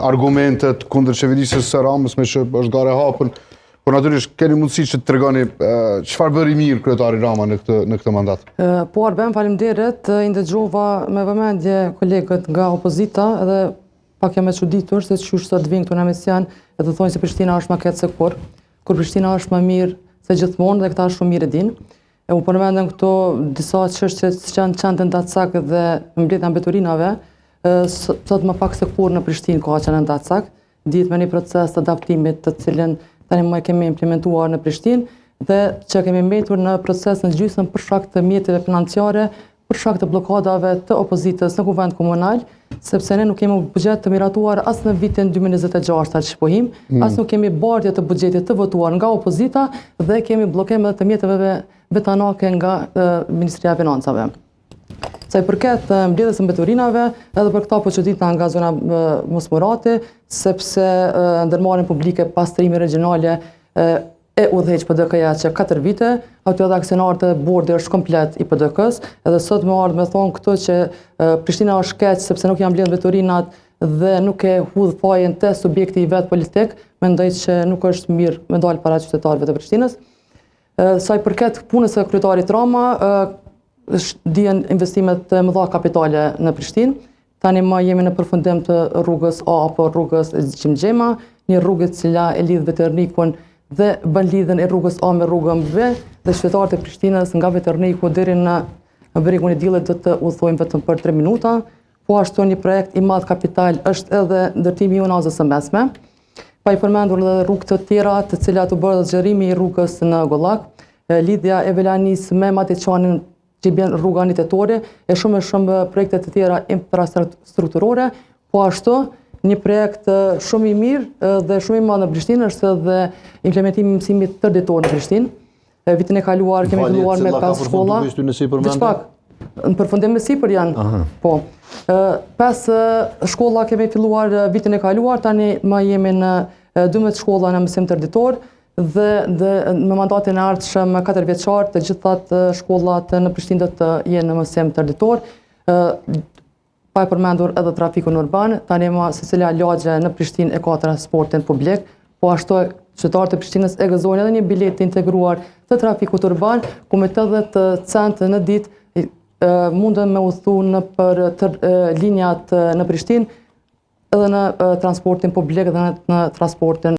argumentet kundër qeverisës së Ramës me që është gare hapën, por natyrisht keni mundësi që të tregoni çfarë bëri mirë kryetari Rama në këtë mandat. Po Arben, faleminderit, i ndëgjova me vëmendje kolegët nga opozita edhe pak jam e çuditur se çu sot vin këtu në emision edhe thonë se Prishtina është më keq se kur Prishtina është më mirë se gjithmonë dhe këta shumë mirë e din. U përmendën këto disa çështje që janë çantë ndacak dhe mbledhja mbeturinave, sot më pak se kur në Prishtinë ka qenë ndacak, dihet me një proces të adaptimit të cilën tani më kemi implementuar në Prishtinë dhe që kemi mbetur në proces në gjysmë për shkak të mjeteve financiare, për shkak të blokadave të opozitës në kuvend komunal, sepse ne nuk kemi buxhet të miratuar as në vitin 2026 që pohim, as nuk kemi bardhje të buxhetit të votuar nga opozita dhe kemi bllokim edhe të mjeteve vetanake nga Ministria e Financave. Sa i përket mbledhjes së mbeturinave, edhe për këta po çuditna nga zona Mosmorati, sepse ndërmarrjen publike pas trimit regionale e udhëheq PDK-ja që 4 vite, aty edhe aksionarët e bordi është komplet i PDK-s, edhe sot më ardhë me thonë këto që Prishtina është keq sepse nuk janë mbledhur mbeturinat dhe nuk e hudh fajin te subjekti i vet politik, mendoj që nuk është mirë me dalë para qytetarëve të Prishtinës. Sa i përket punës së kryetarit Rama, dihen investimet të mëdha kapitale në Prishtinë. Tani më jemi në përfundim të rrugës A apo rrugës Gjimxhema, një rrugë e cila e lidh Veternikun dhe bën lidhjen e rrugës A me rrugën B dhe qytetarët e Prishtinës nga Veterniku deri në bregun e Dillit do të udhtojnë vetëm për 3 minuta. Po ashtu një projekt i madh kapital është edhe ndërtimi i unazës së mesme. Pa i përmendur edhe rrugë të tjera të cilat u bërë zgjerimi i rrugës në Gollak, lidhja e Velanis me Matiçanin që bën rruga Anitetore e shumë projekte të tjera infrastrukturore, po ashtu një projekt shumë i mirë dhe shumë i madh në Prishtinë është edhe implementimi i mësimit tërditor në Prishtinë. Vitin e kaluar kemi filluar me 5 shkolla. Diçpak në përfundim me sipër janë. Po. 5 shkolla kemi filluar vitin e kaluar, tani më jemi në 12 shkolla në mësim tërditor dhe me mandatin e ardhshëm 4 vjeçar të gjithat shkollat në Prishtinë do të jenë në mësim tërditor. Pa e përmendur edhe trafikun urban, tani më secila lagje në Prishtinë e ka transportin publik, po ashtu qytetarët e Prishtinës e gëzojnë edhe një bilet të integruar të trafikut urban, ku me 80 cent në ditë mundën me udhëtu për linjat në Prishtinë edhe në transportin publik dhe në transportin